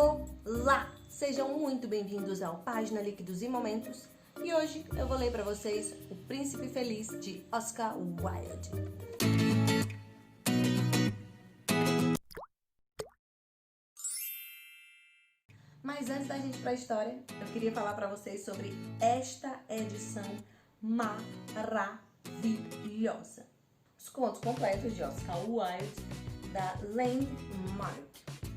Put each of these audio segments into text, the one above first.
Olá! Sejam muito bem-vindos ao Página Líquidos e Momentos. E hoje eu vou ler para vocês O Príncipe Feliz, de Oscar Wilde. Mas antes da gente ir para a história, eu queria falar para vocês sobre esta edição maravilhosa. Os contos completos de Oscar Wilde, da Landmark.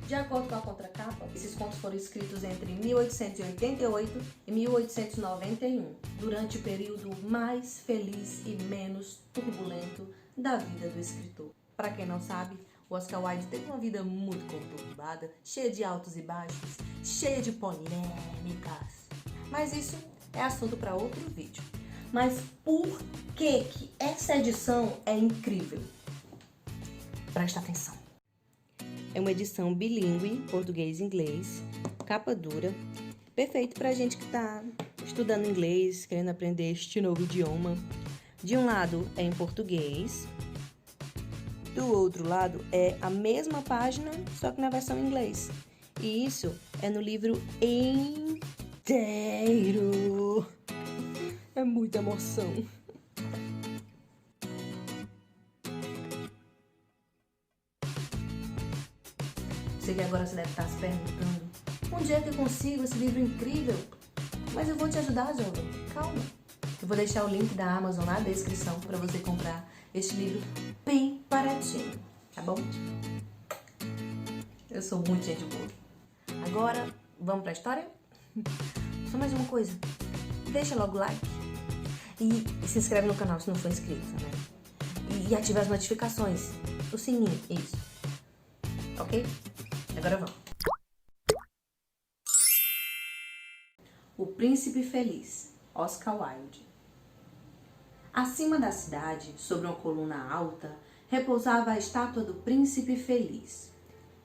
De acordo com a contracapa, esses contos foram escritos entre 1888 e 1891, durante o período mais feliz e menos turbulento da vida do escritor. Para quem não sabe, o Oscar Wilde teve uma vida muito conturbada, cheia de altos e baixos, cheia de polêmicas. Mas isso é assunto para outro vídeo. Mas por que essa edição é incrível? Presta atenção. É uma edição bilíngue, português e inglês, capa dura, perfeito pra gente que tá estudando inglês, querendo aprender este novo idioma. De um lado é em português, do outro lado é a mesma página, só que na versão em inglês. E isso é no livro inteiro. É muita emoção. Sei que agora você deve estar se perguntando: onde é que eu consigo esse livro incrível? Mas eu vou te ajudar, jovem. Calma. Eu vou deixar o link da Amazon na descrição para você comprar este livro bem baratinho, tá bom? Eu sou muito gente boa. Agora, vamos para a história? Só mais uma coisa. Deixa logo o like e se inscreve no canal se não for inscrito, né? E ativa as notificações. O sininho, isso. Ok? Agora vamos. O Príncipe Feliz, Oscar Wilde. Acima da cidade, sobre uma coluna alta, repousava a estátua do Príncipe Feliz.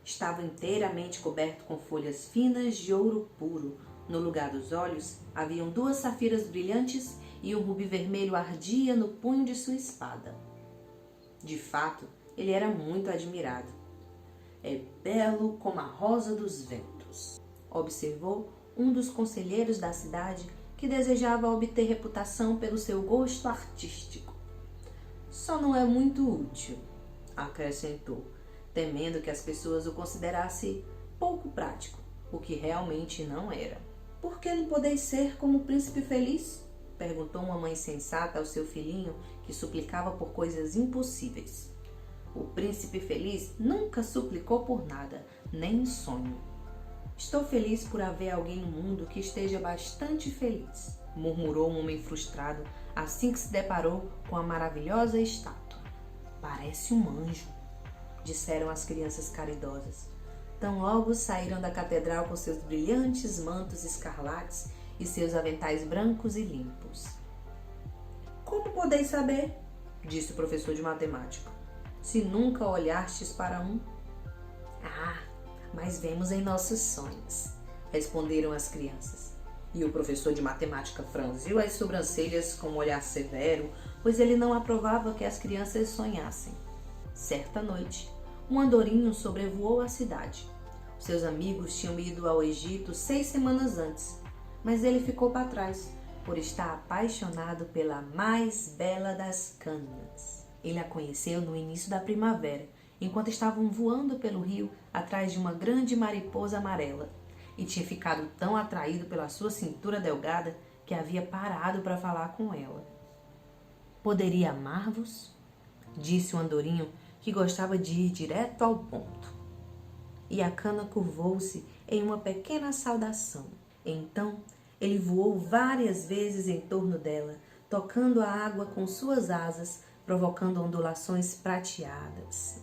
Estava inteiramente coberto com folhas finas de ouro puro. No lugar dos olhos, haviam 2 safiras brilhantes e um rubi vermelho ardia no punho de sua espada. De fato, ele era muito admirado. É belo como a rosa dos ventos, observou um dos conselheiros da cidade que desejava obter reputação pelo seu gosto artístico. Só não é muito útil, acrescentou, temendo que as pessoas o considerassem pouco prático, o que realmente não era. Por que não podeis ser como o príncipe feliz? Perguntou uma mãe sensata ao seu filhinho que suplicava por coisas impossíveis. O príncipe feliz nunca suplicou por nada, nem em sonho. Estou feliz por haver alguém no mundo que esteja bastante feliz, murmurou um homem frustrado assim que se deparou com a maravilhosa estátua. Parece um anjo, disseram as crianças caridosas. Tão logo saíram da catedral com seus brilhantes mantos escarlates e seus aventais brancos e limpos. Como podeis saber? Disse o professor de matemática. Se nunca olhastes para um? Ah, mas vemos em nossos sonhos, responderam as crianças. E o professor de matemática franziu as sobrancelhas com um olhar severo, pois ele não aprovava que as crianças sonhassem. Certa noite, um andorinho sobrevoou a cidade. Seus amigos tinham ido ao Egito 6 semanas antes, mas ele ficou para trás, por estar apaixonado pela mais bela das canas. Ele a conheceu no início da primavera, enquanto estavam voando pelo rio atrás de uma grande mariposa amarela, e tinha ficado tão atraído pela sua cintura delgada que havia parado para falar com ela. Poderia amar-vos? Disse o andorinho, que gostava de ir direto ao ponto. E a cana curvou-se em uma pequena saudação. Então, ele voou várias vezes em torno dela, tocando a água com suas asas, provocando ondulações prateadas.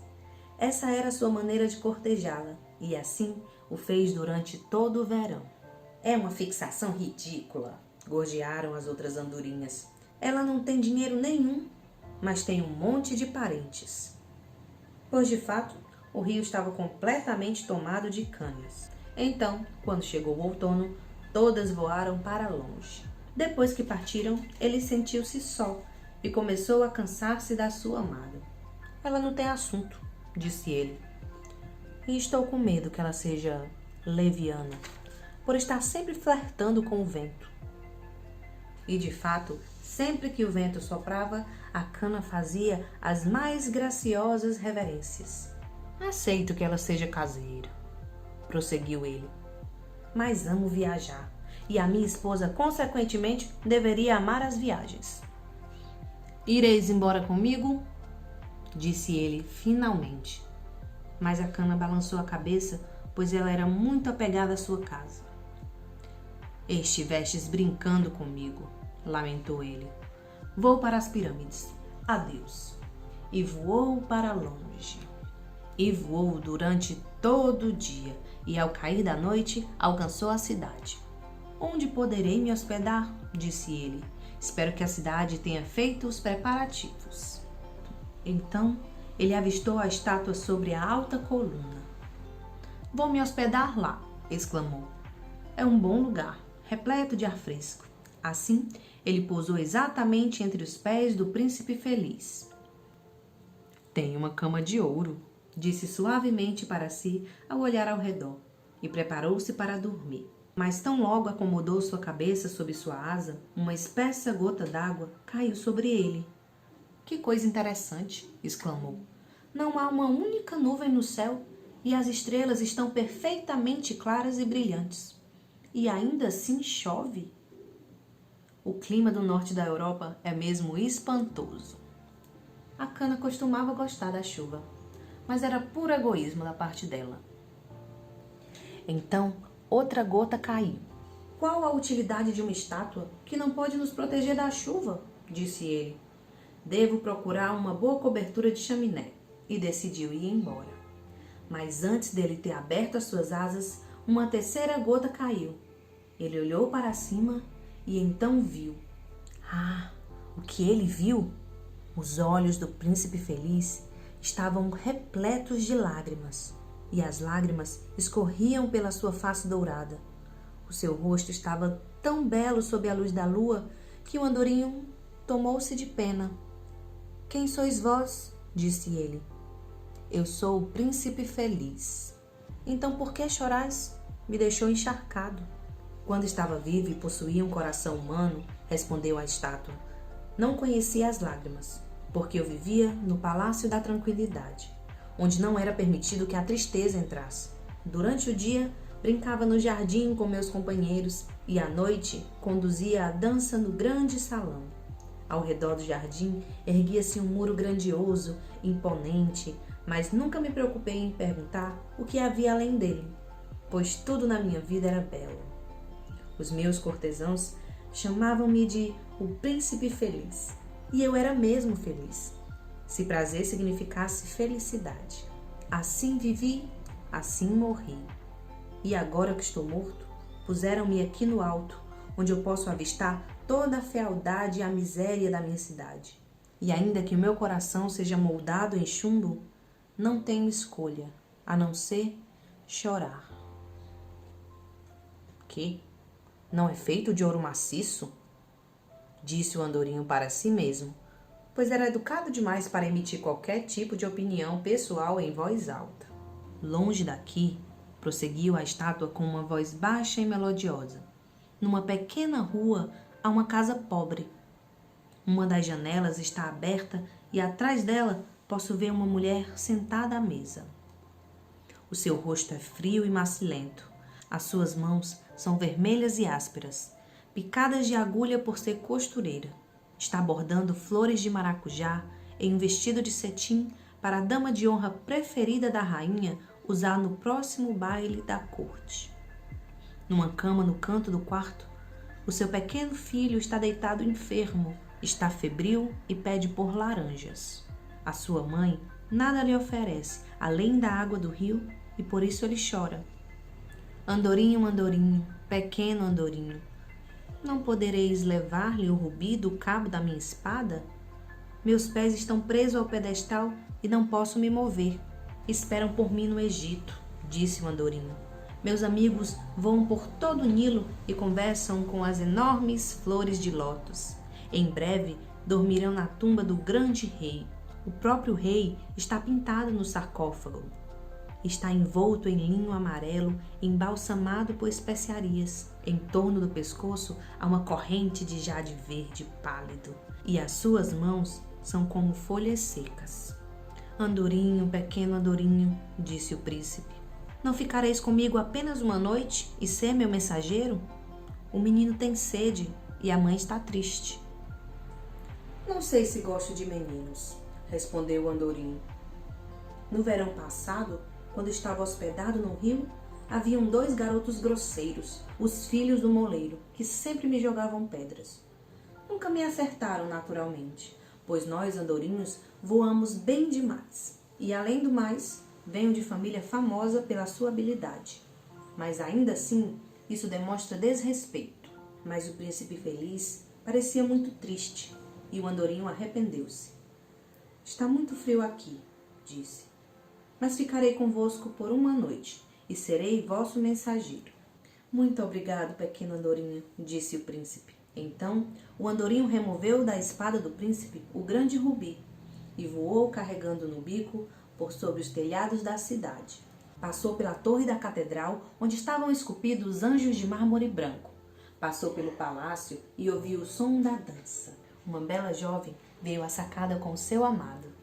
Essa era sua maneira de cortejá-la, e assim o fez durante todo o verão. É uma fixação ridícula, gorjearam as outras andorinhas. Ela não tem dinheiro nenhum, mas tem um monte de parentes. Pois, de fato, o rio estava completamente tomado de canas. Então, quando chegou o outono, todas voaram para longe. Depois que partiram, ele sentiu-se só e começou a cansar-se da sua amada. Ela não tem assunto, disse ele. E estou com medo que ela seja leviana, por estar sempre flertando com o vento. E de fato, sempre que o vento soprava, a cana fazia as mais graciosas reverências. Aceito que ela seja caseira, prosseguiu ele, mas amo viajar, e a minha esposa, consequentemente, deveria amar as viagens. Ireis embora comigo? Disse ele, finalmente. Mas a cana balançou a cabeça, pois ela era muito apegada à sua casa. Estivestes brincando comigo, lamentou ele. Vou para as pirâmides. Adeus. E voou para longe. E voou durante todo o dia, e ao cair da noite alcançou a cidade. Onde poderei me hospedar? Disse ele. Espero que a cidade tenha feito os preparativos. Então ele avistou a estátua sobre a alta coluna. Vou me hospedar lá, exclamou. É um bom lugar, repleto de ar fresco. Assim, ele pousou exatamente entre os pés do príncipe feliz. Tem uma cama de ouro, disse suavemente para si ao olhar ao redor, e preparou-se para dormir. Mas tão logo acomodou sua cabeça sob sua asa, uma espessa gota d'água caiu sobre ele. Que coisa interessante, exclamou. Não há uma única nuvem no céu e as estrelas estão perfeitamente claras e brilhantes. E ainda assim chove? O clima do norte da Europa é mesmo espantoso. A cana costumava gostar da chuva, mas era puro egoísmo da parte dela. Então, outra gota caiu. Qual a utilidade de uma estátua que não pode nos proteger da chuva? Disse ele. Devo procurar uma boa cobertura de chaminé. E decidiu ir embora. Mas antes dele ter aberto as suas asas, uma terceira gota caiu. Ele olhou para cima e então viu. Ah, o que ele viu? Os olhos do príncipe feliz estavam repletos de lágrimas, e as lágrimas escorriam pela sua face dourada. O seu rosto estava tão belo sob a luz da lua que o andorinho tomou-se de pena. Quem sois vós? Disse ele. Eu sou o príncipe feliz. Então por que chorais? Me deixou encharcado. Quando estava vivo e possuía um coração humano, respondeu a estátua, não conhecia as lágrimas, porque eu vivia no palácio da tranquilidade, onde não era permitido que a tristeza entrasse. Durante o dia, brincava no jardim com meus companheiros e à noite conduzia a dança no grande salão. Ao redor do jardim erguia-se um muro grandioso, imponente, mas nunca me preocupei em perguntar o que havia além dele, pois tudo na minha vida era belo. Os meus cortesãos chamavam-me de o príncipe feliz, e eu era mesmo feliz, se prazer significasse felicidade. Assim vivi, assim morri. E agora que estou morto, puseram-me aqui no alto, onde eu posso avistar toda a fealdade e a miséria da minha cidade. E ainda que o meu coração seja moldado em chumbo, não tenho escolha, a não ser chorar. Que? Não é feito de ouro maciço? Disse o andorinho para si mesmo, pois era educado demais para emitir qualquer tipo de opinião pessoal em voz alta. Longe daqui, prosseguiu a estátua com uma voz baixa e melodiosa. Numa pequena rua há uma casa pobre. Uma das janelas está aberta e atrás dela posso ver uma mulher sentada à mesa. O seu rosto é frio e macilento. As suas mãos são vermelhas e ásperas, picadas de agulha por ser costureira. Está bordando flores de maracujá em um vestido de cetim para a dama de honra preferida da rainha usar no próximo baile da corte. Numa cama no canto do quarto, o seu pequeno filho está deitado enfermo, está febril e pede por laranjas. A sua mãe nada lhe oferece, além da água do rio, e por isso ele chora. Andorinho, andorinho, pequeno andorinho, não podereis levar-lhe o rubi do cabo da minha espada? Meus pés estão presos ao pedestal e não posso me mover. Esperam por mim no Egito, disse o andorinho. Meus amigos voam por todo o Nilo e conversam com as enormes flores de lótus. Em breve dormirão na tumba do grande rei. O próprio rei está pintado no sarcófago. Está envolto em linho amarelo, embalsamado por especiarias. Em torno do pescoço há uma corrente de jade verde pálido, e as suas mãos são como folhas secas. Andorinho, pequeno andorinho, disse o príncipe, não ficareis comigo apenas uma noite e ser meu mensageiro? O menino tem sede e a mãe está triste. Não sei se gosto de meninos, respondeu o andorinho. No verão passado, quando estava hospedado no rio, haviam 2 garotos grosseiros, os filhos do moleiro, que sempre me jogavam pedras. Nunca me acertaram naturalmente, pois nós, andorinhos, voamos bem demais. E, além do mais, venho de família famosa pela sua habilidade. Mas, ainda assim, isso demonstra desrespeito. Mas o príncipe feliz parecia muito triste, e o andorinho arrependeu-se. Está muito frio aqui, disse, mas ficarei convosco por uma noite, e serei vosso mensageiro. Muito obrigado, pequeno andorinho, disse o príncipe. Então, o andorinho removeu da espada do príncipe o grande rubi e voou carregando no bico por sobre os telhados da cidade. Passou pela torre da catedral, onde estavam esculpidos anjos de mármore branco. Passou pelo palácio e ouviu o som da dança. Uma bela jovem veio à sacada com seu amado.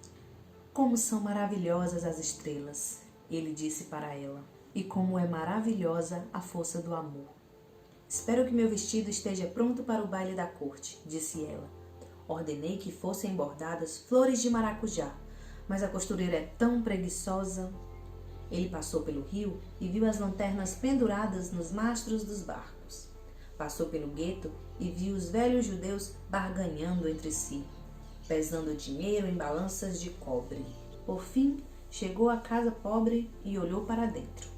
Como são maravilhosas as estrelas, ele disse para ela, e como é maravilhosa a força do amor. Espero que meu vestido esteja pronto para o baile da corte, disse ela. Ordenei que fossem bordadas flores de maracujá, mas a costureira é tão preguiçosa. Ele passou pelo rio e viu as lanternas penduradas nos mastros dos barcos. Passou pelo gueto e viu os velhos judeus barganhando entre si, pesando dinheiro em balanças de cobre. Por fim, chegou à casa pobre e olhou para dentro.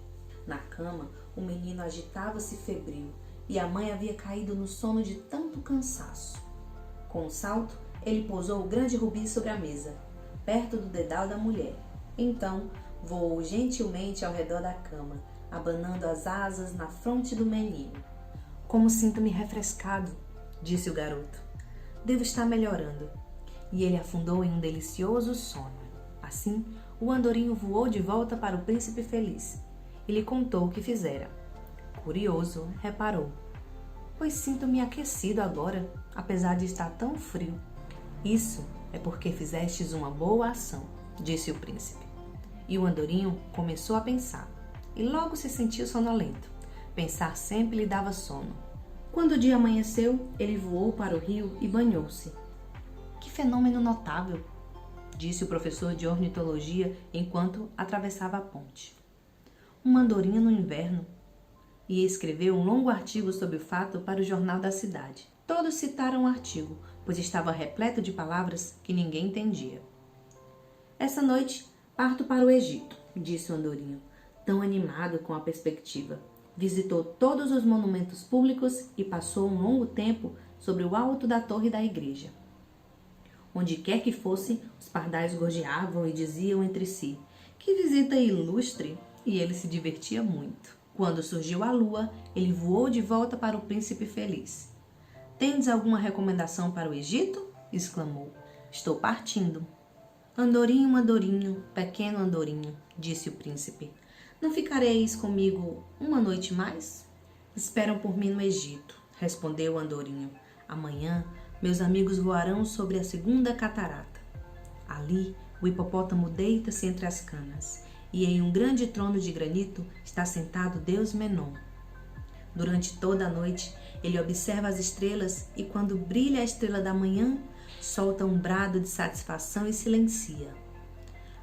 Na cama, o menino agitava-se febril e a mãe havia caído no sono de tanto cansaço. Com um salto, ele pousou o grande rubi sobre a mesa, perto do dedal da mulher. Então, voou gentilmente ao redor da cama, abanando as asas na fronte do menino. Como sinto-me refrescado, disse o garoto. Devo estar melhorando. E ele afundou em um delicioso sono. Assim, o andorinho voou de volta para o príncipe feliz e lhe contou o que fizera. Curioso, reparou. Pois sinto-me aquecido agora, apesar de estar tão frio. Isso é porque fizestes uma boa ação, disse o príncipe. E o andorinho começou a pensar, e logo se sentiu sonolento. Pensar sempre lhe dava sono. Quando o dia amanheceu, ele voou para o rio e banhou-se. Que fenômeno notável, disse o professor de ornitologia enquanto atravessava a ponte. Uma andorinha no inverno. E escreveu um longo artigo sobre o fato para o jornal da cidade. Todos citaram o artigo, pois estava repleto de palavras que ninguém entendia. Essa noite parto para o Egito, disse o andorinho, tão animado com a perspectiva. Visitou todos os monumentos públicos e passou um longo tempo sobre o alto da torre da igreja. Onde quer que fosse, os pardais gorjeavam e diziam entre si, que visita ilustre, e ele se divertia muito. Quando surgiu a lua, ele voou de volta para o príncipe feliz. Tendes alguma recomendação para o Egito? Exclamou. Estou partindo. Andorinho, andorinho, pequeno andorinho, disse o príncipe. Não ficareis comigo uma noite mais? Esperam por mim no Egito, respondeu o andorinho. Amanhã, meus amigos voarão sobre a segunda catarata. Ali, o hipopótamo deita-se entre as canas, e em um grande trono de granito está sentado Deus Menon. Durante toda a noite, ele observa as estrelas e, quando brilha a estrela da manhã, solta um brado de satisfação e silencia.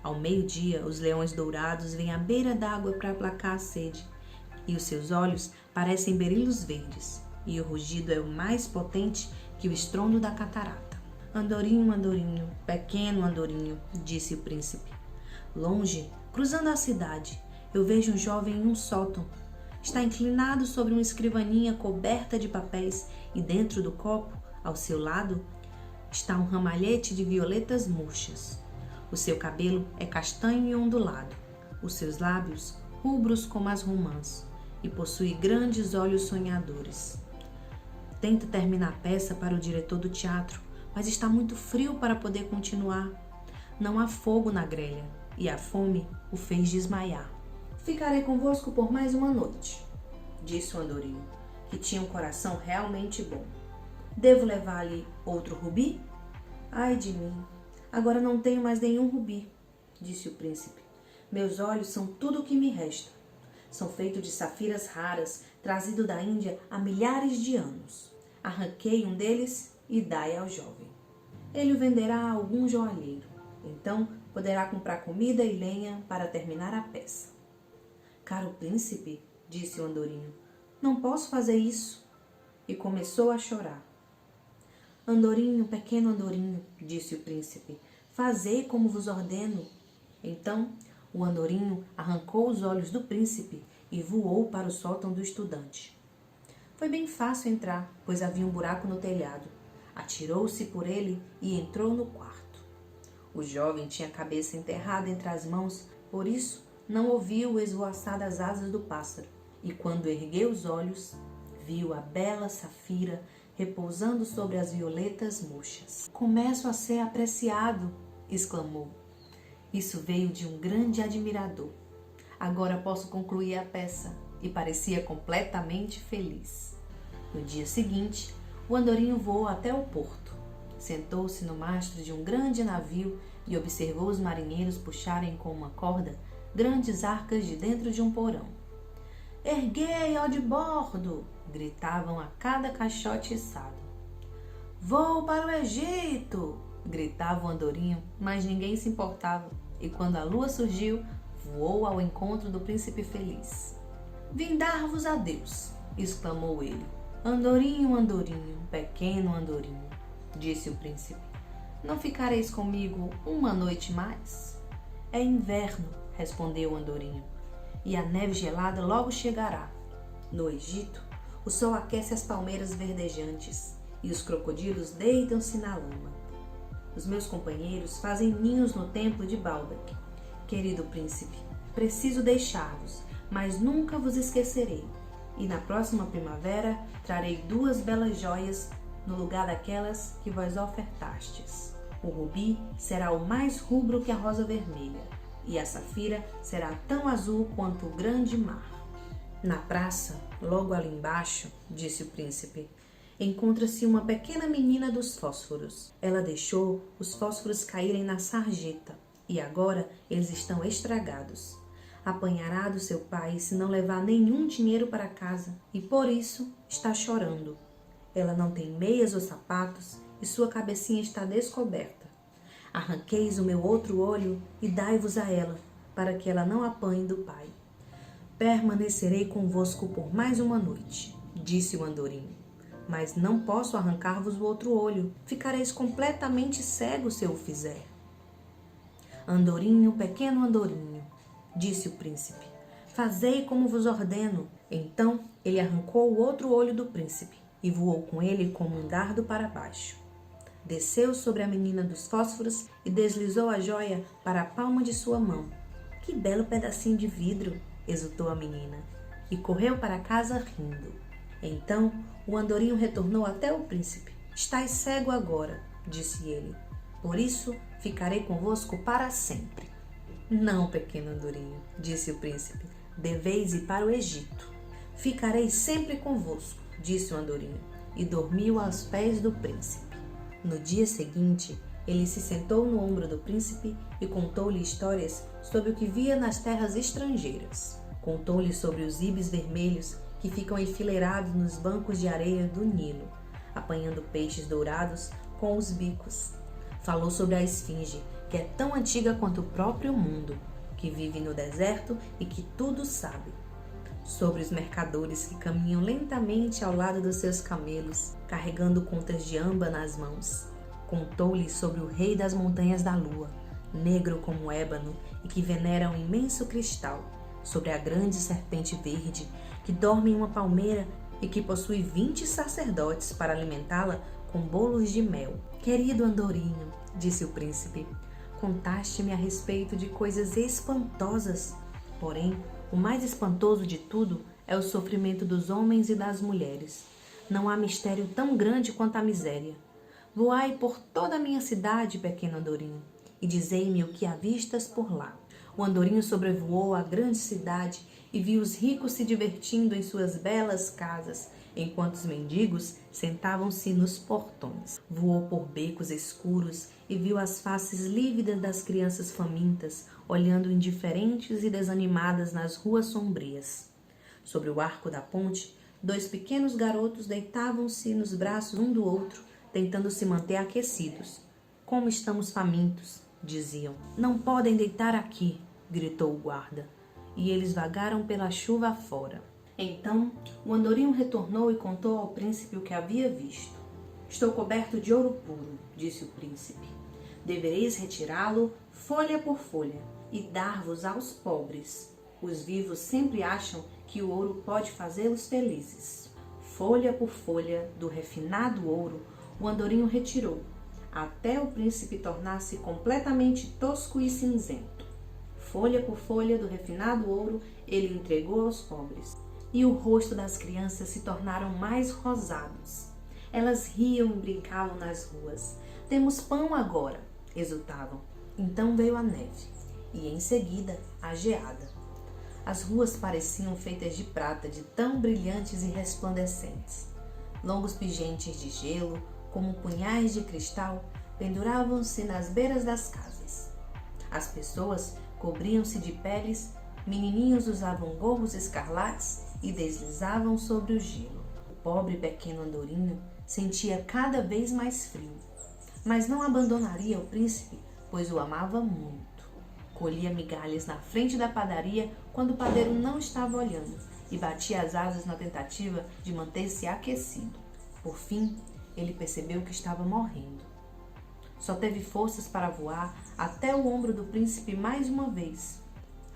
Ao meio-dia, os leões dourados vêm à beira d'água para aplacar a sede, e os seus olhos parecem berilos verdes, e o rugido é o mais potente que o estrondo da catarata. Andorinho, andorinho, pequeno andorinho, disse o príncipe. Longe, cruzando a cidade, eu vejo um jovem em um sótão. Está inclinado sobre uma escrivaninha coberta de papéis e dentro do copo, ao seu lado, está um ramalhete de violetas murchas. O seu cabelo é castanho e ondulado, os seus lábios rubros como as romãs, e possui grandes olhos sonhadores. Tenta terminar a peça para o diretor do teatro, mas está muito frio para poder continuar. Não há fogo na grelha, e a fome o fez desmaiar. Ficarei convosco por mais uma noite, disse o andorinho, que tinha um coração realmente bom. Devo levar-lhe outro rubi? Ai de mim, agora não tenho mais nenhum rubi, disse o príncipe. Meus olhos são tudo o que me resta. São feitos de safiras raras, trazido da Índia há milhares de anos. Arranquei um deles e dai ao jovem. Ele o venderá a algum joalheiro. Então poderá comprar comida e lenha para terminar a peça. Caro príncipe, disse o andorinho, não posso fazer isso. E começou a chorar. Andorinho, pequeno andorinho, disse o príncipe, fazei como vos ordeno. Então o andorinho arrancou os olhos do príncipe e voou para o sótão do estudante. Foi bem fácil entrar, pois havia um buraco no telhado. Atirou-se por ele e entrou no quarto. O jovem tinha a cabeça enterrada entre as mãos, por isso não ouviu o esvoaçar das asas do pássaro. E quando ergueu os olhos, viu a bela Safira repousando sobre as violetas murchas. Começo a ser apreciado, exclamou. Isso veio de um grande admirador. Agora posso concluir a peça, e parecia completamente feliz. No dia seguinte, o andorinho voou até o porto. Sentou-se no mastro de um grande navio e observou os marinheiros puxarem com uma corda grandes arcas de dentro de um porão. Erguei ao de bordo! Gritavam a cada caixote içado. Vou para o Egito! Gritava o andorinho, mas ninguém se importava, e quando a lua surgiu, voou ao encontro do príncipe feliz. Vim dar-vos adeus, exclamou ele. Andorinho, andorinho, pequeno andorinho, disse o príncipe. Não ficareis comigo uma noite mais? É inverno, respondeu o andorinho, e a neve gelada logo chegará. No Egito, o sol aquece as palmeiras verdejantes e os crocodilos deitam-se na lama. Os meus companheiros fazem ninhos no templo de Baalbek. Querido príncipe, preciso deixar-vos, mas nunca vos esquecerei. E na próxima primavera trarei 2 belas joias no lugar daquelas que vós ofertastes. O rubi será o mais rubro que a rosa vermelha, e a safira será tão azul quanto o grande mar. Na praça, logo ali embaixo, disse o príncipe, encontra-se uma pequena menina dos fósforos. Ela deixou os fósforos caírem na sarjeta, e agora eles estão estragados. Apanhará do seu pai se não levar nenhum dinheiro para casa, e por isso está chorando. Ela não tem meias ou sapatos, e sua cabecinha está descoberta. Arranqueis o meu outro olho e dai-vos a ela, para que ela não apanhe do pai. Permanecerei convosco por mais uma noite, disse o andorinho. Mas não posso arrancar-vos o outro olho. Ficareis completamente cego se eu o fizer. Andorinho, pequeno andorinho, disse o príncipe, fazei como vos ordeno. Então ele arrancou o outro olho do príncipe e voou com ele como um dardo para baixo. Desceu sobre a menina dos fósforos e deslizou a joia para a palma de sua mão. Que belo pedacinho de vidro, exultou a menina, e correu para casa rindo. Então o andorinho retornou até o príncipe. Estais cego agora, disse ele, por isso ficarei convosco para sempre. Não, pequeno andorinho, disse o príncipe, deveis ir para o Egito. Ficarei sempre convosco, disse o andorinho, e dormiu aos pés do príncipe. No dia seguinte, ele se sentou no ombro do príncipe e contou-lhe histórias sobre o que via nas terras estrangeiras. Contou-lhe sobre os ibis vermelhos que ficam enfileirados nos bancos de areia do Nilo, apanhando peixes dourados com os bicos. Falou sobre a esfinge, que é tão antiga quanto o próprio mundo, que vive no deserto e que tudo sabe. Sobre os mercadores que caminham lentamente ao lado dos seus camelos, carregando contas de amba nas mãos. Contou-lhe sobre o rei das montanhas da lua, negro como ébano e que venera um imenso cristal. Sobre a grande serpente verde que dorme em uma palmeira e que possui 20 sacerdotes para alimentá-la com bolos de mel. Querido andorinho, disse o príncipe, contaste-me a respeito de coisas espantosas. Porém, o mais espantoso de tudo é o sofrimento dos homens e das mulheres. Não há mistério tão grande quanto a miséria. Voai por toda a minha cidade, pequeno andorinho, e dizei-me o que avistas por lá. O andorinho sobrevoou a grande cidade e viu os ricos se divertindo em suas belas casas, enquanto os mendigos sentavam-se nos portões. Voou por becos escuros e viu as faces lívidas das crianças famintas, olhando indiferentes e desanimadas nas ruas sombrias. Sobre o arco da ponte, 2 pequenos garotos deitavam-se nos braços um do outro, tentando se manter aquecidos. Como estamos famintos, diziam. Não podem deitar aqui, gritou o guarda, e eles vagaram pela chuva afora. Então, o andorinho retornou e contou ao príncipe o que havia visto. Estou coberto de ouro puro, disse o príncipe. Devereis retirá-lo folha por folha e dar-vos aos pobres. Os vivos sempre acham que o ouro pode fazê-los felizes. Folha por folha do refinado ouro, o andorinho retirou, até o príncipe tornar-se completamente tosco e cinzento. Folha por folha do refinado ouro, ele entregou aos pobres. E o rosto das crianças se tornaram mais rosados. Elas riam e brincavam nas ruas. Temos pão agora, exultavam. Então veio a neve, e em seguida a geada. As ruas pareciam feitas de prata, de tão brilhantes e resplandecentes. Longos pingentes de gelo, como punhais de cristal, penduravam-se nas beiras das casas. As pessoas cobriam-se de peles, menininhos usavam gorros escarlates e deslizavam sobre o gelo. O pobre pequeno andorinho sentia cada vez mais frio, mas não abandonaria o príncipe, pois o amava muito. Colhia migalhas na frente da padaria quando o padeiro não estava olhando e batia as asas na tentativa de manter-se aquecido. Por fim, ele percebeu que estava morrendo. Só teve forças para voar até o ombro do príncipe mais uma vez.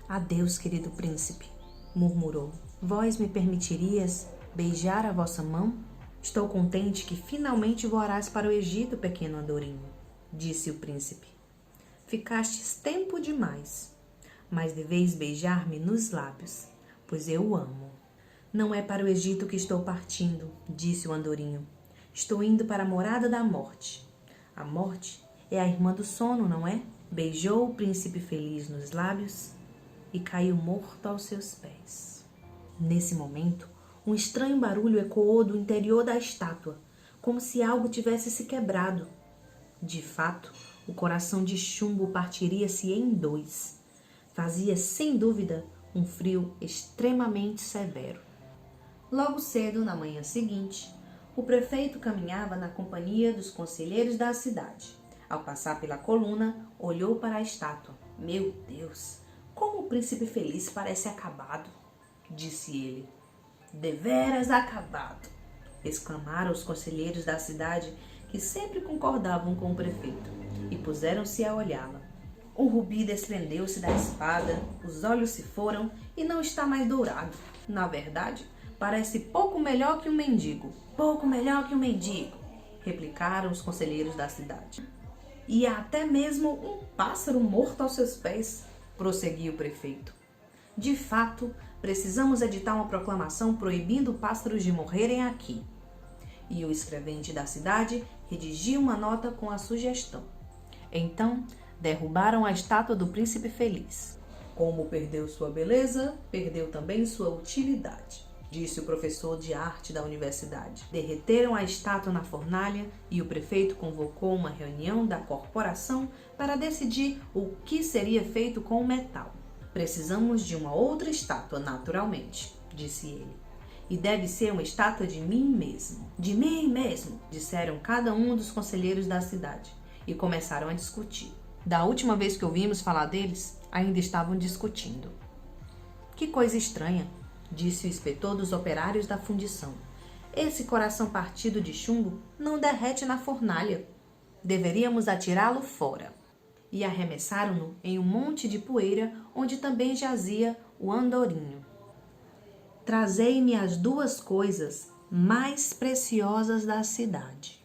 Adeus, querido príncipe, murmurou. Vós me permitirias beijar a vossa mão? Estou contente que finalmente voarás para o Egito, pequeno andorinho, disse o príncipe. Ficastes tempo demais, mas deveis beijar-me nos lábios, pois eu o amo. Não é para o Egito que estou partindo, disse o andorinho. Estou indo para a morada da morte. A morte é a irmã do sono, não é? Beijou o príncipe feliz nos lábios e caiu morto aos seus pés. Nesse momento, um estranho barulho ecoou do interior da estátua, como se algo tivesse se quebrado. De fato, o coração de chumbo partiria-se em 2. Fazia, sem dúvida, um frio extremamente severo. Logo cedo, na manhã seguinte, o prefeito caminhava na companhia dos conselheiros da cidade. Ao passar pela coluna, olhou para a estátua. Meu Deus, como o príncipe feliz parece acabado, disse ele. Deveras acabado, exclamaram os conselheiros da cidade, que sempre concordavam com o prefeito, e puseram-se a olhá-la. O rubi desprendeu-se da espada, os olhos se foram e não está mais dourado. Na verdade, parece pouco melhor que um mendigo. Pouco melhor que um mendigo, replicaram os conselheiros da cidade. E há até mesmo um pássaro morto aos seus pés, prosseguiu o prefeito. De fato, precisamos editar uma proclamação proibindo pássaros de morrerem aqui. E o escrevente da cidade redigiu uma nota com a sugestão. Então, derrubaram a estátua do príncipe feliz. Como perdeu sua beleza, perdeu também sua utilidade, disse o professor de arte da universidade. Derreteram a estátua na fornalha e o prefeito convocou uma reunião da corporação para decidir o que seria feito com o metal. Precisamos de uma outra estátua, naturalmente, disse ele. E deve ser uma estátua de mim mesmo. De mim mesmo, disseram cada um dos conselheiros da cidade e começaram a discutir. Da última vez que ouvimos falar deles, ainda estavam discutindo. Que coisa estranha, disse o inspetor dos operários da fundição. Esse coração partido de chumbo não derrete na fornalha. Deveríamos atirá-lo fora. E arremessaram-no em um monte de poeira onde também jazia o andorinho. Trazei-me as 2 coisas mais preciosas da cidade,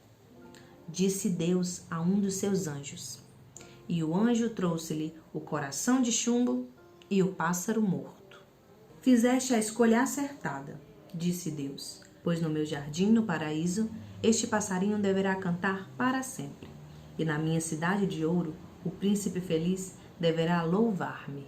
disse Deus a um dos seus anjos. E o anjo trouxe-lhe o coração de chumbo e o pássaro morto. Fizeste a escolha acertada, disse Deus, pois no meu jardim, no paraíso, este passarinho deverá cantar para sempre. E na minha cidade de ouro, o príncipe feliz deverá louvar-me.